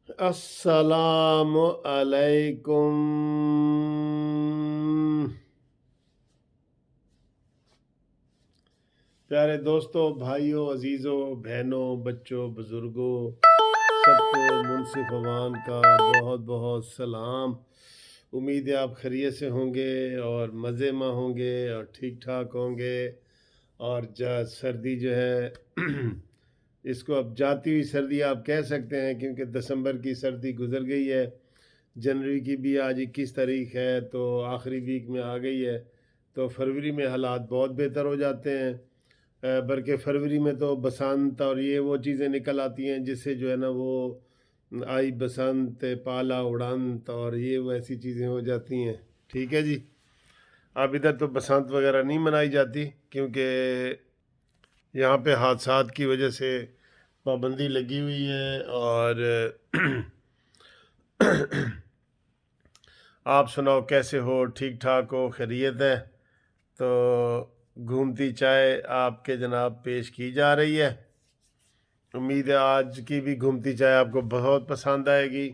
السلام علیکم پیارے دوستوں، بھائیوں، عزیزوں، بہنوں، بچوں، بزرگوں، سب کو منصف عوام کا بہت بہت سلام۔ امید ہے آپ خیریت سے ہوں گے اور مزے میں ہوں گے اور ٹھیک ٹھاک ہوں گے۔ اور سردی جو ہے اس کو اب جاتی ہوئی سردی آپ کہہ سکتے ہیں، کیونکہ دسمبر کی سردی گزر گئی ہے، جنوری کی بھی آج 21 تاریخ ہے تو آخری ویک میں آ گئی ہے، تو فروری میں حالات بہت بہتر ہو جاتے ہیں۔ بلکہ فروری میں تو بسنت اور یہ وہ چیزیں نکل آتی ہیں جس سے جو ہے نا وہ آئی بسنت پالا اڑانت اور یہ وہ ایسی چیزیں ہو جاتی ہیں۔ ٹھیک ہے جی، اب ادھر تو بسنت وغیرہ نہیں منائی جاتی کیونکہ یہاں پہ حادثات کی وجہ سے پابندی لگی ہوئی ہے۔ اور آپ سناؤ کیسے ہو؟ ٹھیک ٹھاک ہو؟ خیریت ہے؟ تو گھومتی چائے آپ کے جناب پیش کی جا رہی ہے۔ امید ہے آج کی بھی گھومتی چائے آپ کو بہت پسند آئے گی،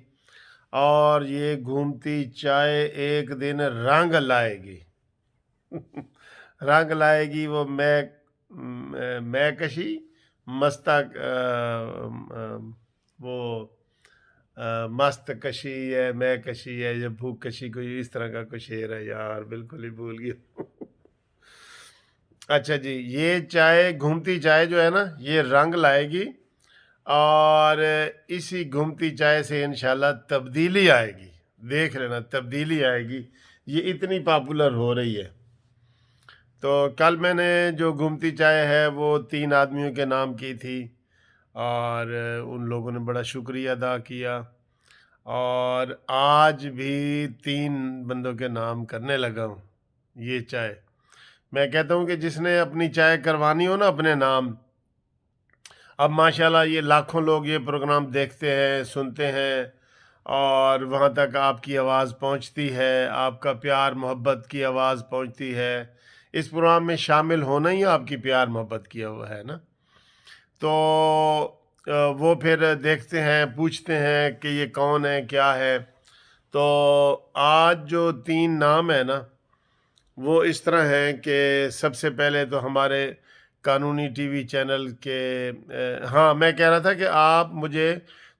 اور یہ گھومتی چائے ایک دن رنگ لائے گی رنگ لائے گی وہ میں کشی مستق وہ مست کشی ہے، میں کشی ہے، یا بھوک کشی، کوئی اس طرح کا کوئی شعر ہے یار، بالکل ہی بھول گیا اچھا جی، یہ چائے گھومتی چائے جو ہے نا یہ رنگ لائے گی، اور اسی گھومتی چائے سے انشاءاللہ تبدیلی آئے گی۔ دیکھ لینا تبدیلی آئے گی، یہ اتنی پاپولر ہو رہی ہے۔ تو کل میں نے جو گھومتی چائے ہے وہ 3 آدمیوں کے نام کی تھی، اور ان لوگوں نے بڑا شکریہ ادا کیا، اور آج بھی 3 بندوں کے نام کرنے لگا ہوں۔ یہ چائے میں کہتا ہوں کہ جس نے اپنی چائے کروانی ہو نا اپنے نام، اب ماشاءاللہ یہ لاکھوں لوگ یہ پروگرام دیکھتے ہیں، سنتے ہیں، اور وہاں تک آپ کی آواز پہنچتی ہے، آپ کا پیار محبت کی آواز پہنچتی ہے۔ اس پروگرام میں شامل ہونا ہی آپ کی پیار محبت کیا ہوا ہے نا، تو وہ پھر دیکھتے ہیں، پوچھتے ہیں کہ یہ کون ہے، کیا ہے۔ تو آج جو 3 نام ہیں نا وہ اس طرح ہیں کہ سب سے پہلے تو ہمارے قانونی ٹی وی چینل کے ہاں میں کہہ رہا تھا کہ آپ مجھے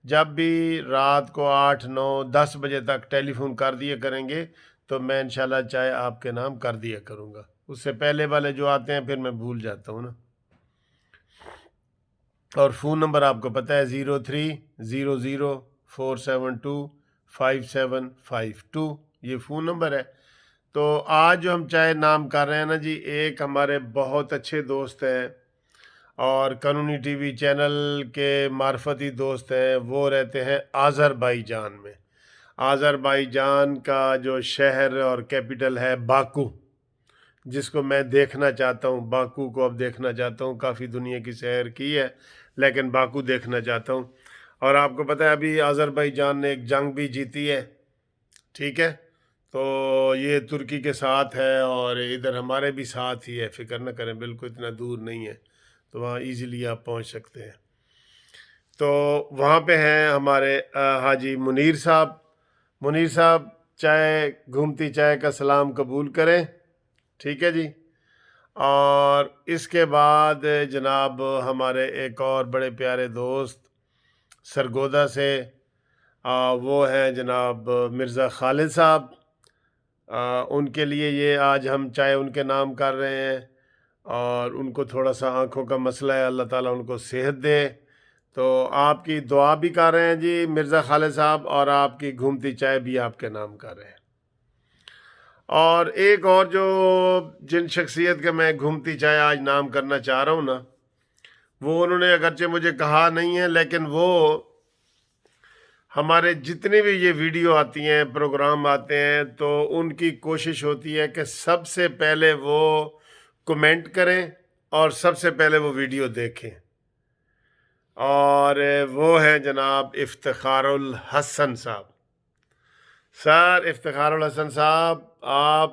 جب بھی رات کو 8 9 10 بجے تک ٹیلی فون کر دیا کریں گے تو میں انشاءاللہ چائے آپ کے نام کر دیا کروں گا۔ اس سے پہلے والے جو آتے ہیں پھر میں بھول جاتا ہوں نا۔ اور فون نمبر آپ کو پتہ ہے 03004725 یہ فون نمبر ہے۔ تو آج جو ہم چائے نام کر رہے ہیں نا جی، ایک ہمارے بہت اچھے دوست ہیں اور قانونی ٹی وی چینل کے معرفتی دوست ہیں، وہ رہتے ہیں آذربائیجان میں۔ آذربائیجان کا جو شہر اور کیپٹل ہے باکو، جس کو میں دیکھنا چاہتا ہوں، باکو کو اب دیکھنا چاہتا ہوں۔ کافی دنیا کی سیر کی ہے لیکن باکو دیکھنا چاہتا ہوں۔ اور آپ کو پتہ ہے ابھی آذربائیجان نے ایک جنگ بھی جیتی ہے، ٹھیک ہے، تو یہ ترکی کے ساتھ ہے اور ادھر ہمارے بھی ساتھ ہی ہے، فکر نہ کریں، بالکل اتنا دور نہیں ہے، تو وہاں ایزیلی آپ پہنچ سکتے ہیں۔ تو وہاں پہ ہیں ہمارے حاجی منیر صاحب۔ منیر صاحب چائے گھومتی چائے کا سلام قبول کریں، ٹھیک ہے جی۔ اور اس کے بعد جناب ہمارے ایک اور بڑے پیارے دوست سرگودا سے، وہ ہیں جناب مرزا خالد صاحب۔ ان کے لیے یہ آج ہم چائے ان کے نام کر رہے ہیں، اور ان کو تھوڑا سا آنکھوں کا مسئلہ ہے، اللہ تعالیٰ ان کو صحت دے، تو آپ کی دعا بھی کر رہے ہیں جی مرزا خالد صاحب، اور آپ کی گھومتی چائے بھی آپ کے نام کر رہے ہیں۔ اور ایک اور جو جن شخصیت کا میں گھومتی چائے آج نام کرنا چاہ رہا ہوں نا، وہ انہوں نے اگرچہ مجھے کہا نہیں ہے، لیکن وہ ہمارے جتنے بھی یہ ویڈیو آتی ہیں، پروگرام آتے ہیں، تو ان کی کوشش ہوتی ہے کہ سب سے پہلے وہ کمنٹ کریں اور سب سے پہلے وہ ویڈیو دیکھیں، اور وہ ہیں جناب افتخار الحسن صاحب۔ سر افتخار الحسن صاحب، آپ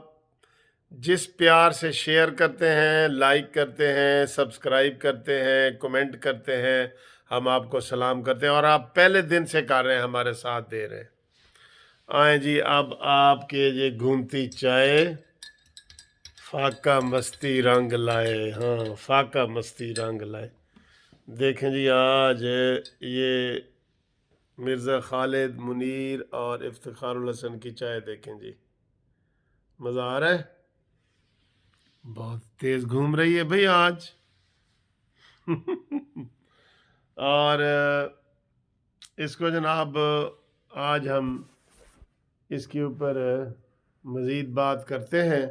جس پیار سے شیئر کرتے ہیں، لائک کرتے ہیں، سبسکرائب کرتے ہیں، کمنٹ کرتے ہیں، ہم آپ کو سلام کرتے ہیں، اور آپ پہلے دن سے کر رہے ہیں، ہمارے ساتھ دے رہے ہیں۔ آئیں جی، اب آپ کے یہ گھومتی چائے فاقہ مستی رنگ لائے، ہاں فاقہ مستی رنگ لائے۔ دیکھیں جی، آج یہ مرزا خالد منیر اور افتخار الحسن کی چائے دیکھیں جی، مزہ آ رہا ہے، بہت تیز گھوم رہی ہے بھئی آج۔ اور اس کو جناب آج ہم اس کے اوپر مزید بات کرتے ہیں،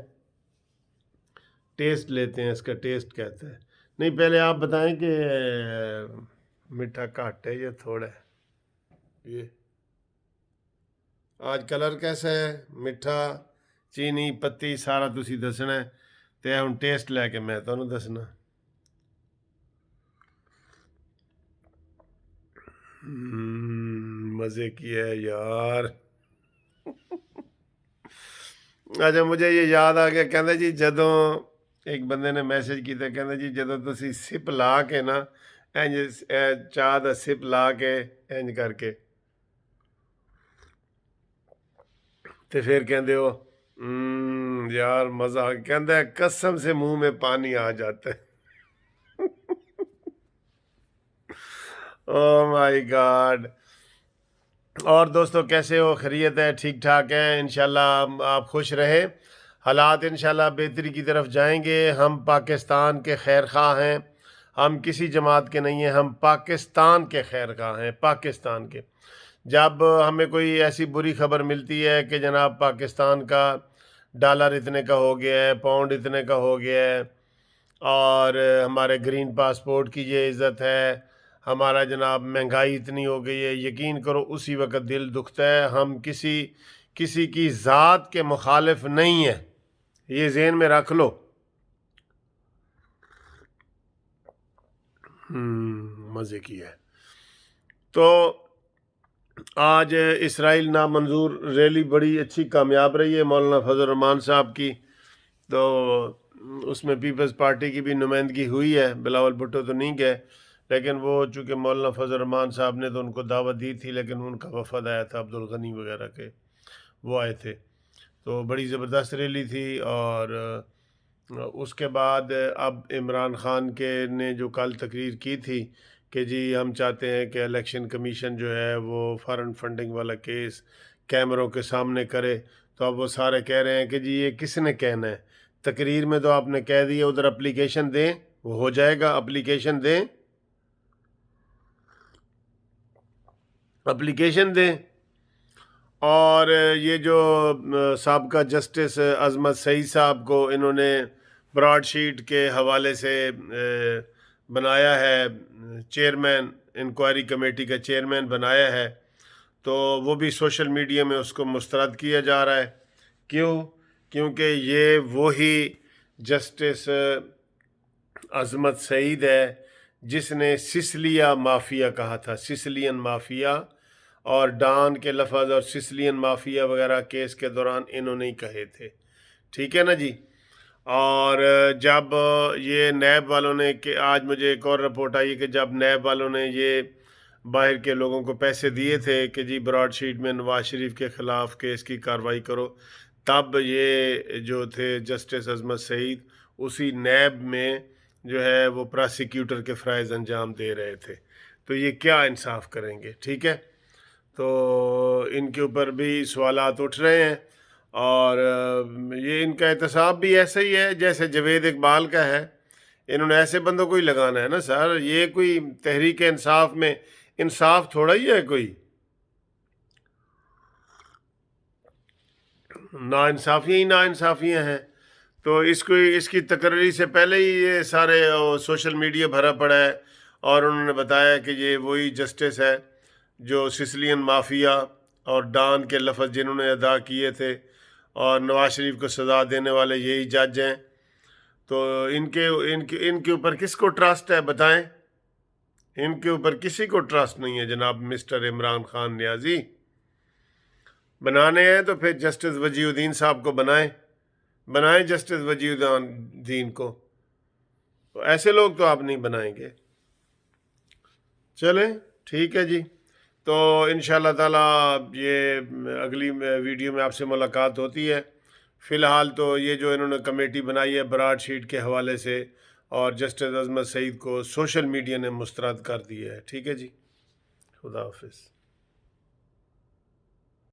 ٹیسٹ لیتے ہیں، اس کا ٹیسٹ کہتے ہیں۔ نہیں، پہلے آپ بتائیں کہ میٹھا گھٹ ہے یا تھوڑا ہے؟ یہ آج کلر کیسا ہے؟ میٹھا، چینی، پتی سارا تسی دسنا ہے، تے ہن ٹیسٹ لے کے میں تانوں دسنا۔ مزے کی ہے یار۔ اچھا، مجھے یہ یاد آ گیا، کہندا جی جدوں ایک بندے نے میسج کیتا، کہندا جی جدوں تسی سپ لا کے نا انج چاہ دا سپ لا کے انج کر کے تے پھر کہندے ہو یار مزہ آ گیا، کہندا ہے قسم سے منہ میں پانی آ جاتا ہے۔ او مائی گاڈ۔ اور دوستو کیسے ہو؟ خیریت ہے؟ ٹھیک ٹھاک ہے؟ انشاءاللہ آپ خوش رہیں، حالات انشاءاللہ بہتری کی طرف جائیں گے۔ ہم پاکستان کے خیر خواہ ہیں، ہم کسی جماعت کے نہیں ہیں، ہم پاکستان کے خیر خواہ ہیں، پاکستان کے۔ جب ہمیں کوئی ایسی بری خبر ملتی ہے کہ جناب پاکستان کا ڈالر اتنے کا ہو گیا ہے، پاؤنڈ اتنے کا ہو گیا ہے، اور ہمارے گرین پاسپورٹ کی یہ عزت ہے، ہمارا جناب مہنگائی اتنی ہو گئی ہے، یقین کرو اسی وقت دل دکھتا ہے۔ ہم کسی کی ذات کے مخالف نہیں ہیں، یہ ذہن میں رکھ لو۔ مزے کی ہے۔ تو آج اسرائیل نامنظور ریلی بڑی اچھی کامیاب رہی ہے مولانا فضل الرحمان صاحب کی، تو اس میں پیپلز پارٹی کی بھی نمائندگی ہوئی ہے، بلاول بھٹو تو نہیں گئے، لیکن وہ چونکہ مولانا فضل الرحمان صاحب نے تو ان کو دعوت دی تھی، لیکن ان کا وفد آیا تھا عبدالغنی وغیرہ کے، وہ آئے تھے، تو بڑی زبردست ریلی تھی۔ اور اس کے بعد اب عمران خان کے نے جو کل تقریر کی تھی کہ جی ہم چاہتے ہیں کہ الیکشن کمیشن جو ہے وہ فارن فنڈنگ والا کیس کیمروں کے سامنے کرے، تو اب وہ سارے کہہ رہے ہیں کہ جی یہ کس نے کہنا ہے؟ تقریر میں تو آپ نے کہہ دیا، ادھر اپلیکیشن دیں، وہ ہو جائے گا، اپلیکیشن دیں، اپلیکیشن دیں۔ اور یہ جو سابقہ جسٹس عظمت سعید صاحب کو انہوں نے براڈ شیٹ کے حوالے سے بنایا ہے چیئرمین، انکوائری کمیٹی کا چیئرمین بنایا ہے، تو وہ بھی سوشل میڈیا میں اس کو مسترد کیا جا رہا ہے۔ کیوں؟ کیونکہ یہ وہی جسٹس عظمت سعید ہے جس نے سسلیا مافیا کہا تھا، سسلین مافیا، اور ڈان کے لفظ اور سسلین مافیا وغیرہ کیس کے دوران انہوں نے ہی کہے تھے، ٹھیک ہے نا جی۔ اور جب یہ نیب والوں نے، کہ آج مجھے ایک اور رپورٹ آئی کہ جب نیب والوں نے یہ باہر کے لوگوں کو پیسے دیے تھے کہ جی براڈ شیٹ میں نواز شریف کے خلاف کیس کی کارروائی کرو، تب یہ جو تھے جسٹس عظمت سعید اسی نیب میں جو ہے وہ پراسیکیوٹر کے فرائض انجام دے رہے تھے، تو یہ کیا انصاف کریں گے؟ ٹھیک ہے، تو ان کے اوپر بھی سوالات اٹھ رہے ہیں، اور یہ ان کا احتساب بھی ایسا ہی ہے جیسے جاوید اقبال کا ہے، انہوں نے ایسے بندوں کو ہی لگانا ہے نا سر، یہ کوئی تحریک انصاف میں انصاف تھوڑا ہی ہے، کوئی نا انصافیاں ہی نا انصافیاں ہیں۔ تو اس کی تقرری سے پہلے ہی یہ سارے سوشل میڈیا بھرا پڑا ہے، اور انہوں نے بتایا کہ یہ وہی جسٹس ہے جو سسلین مافیا اور ڈان کے لفظ جنہوں نے ادا کیے تھے، اور نواز شریف کو سزا دینے والے یہی جج ہیں، تو ان کے اوپر کس کو ٹرسٹ ہے بتائیں؟ ان کے اوپر کسی کو ٹرسٹ نہیں ہے جناب مسٹر عمران خان نیازی۔ بنانے ہیں تو پھر جسٹس وجیہ الدین صاحب کو بنائیں جسٹس وجیہ الدین کو، تو ایسے لوگ تو آپ نہیں بنائیں گے۔ چلیں ٹھیک ہے جی، تو انشاءاللہ تعالی یہ اگلی ویڈیو میں آپ سے ملاقات ہوتی ہے۔ فی الحال تو یہ جو انہوں نے کمیٹی بنائی ہے براڈ شیٹ کے حوالے سے، اور جسٹس عظمت سعید کو سوشل میڈیا نے مسترد کر دیا ہے۔ ٹھیک ہے جی، خدا حافظ۔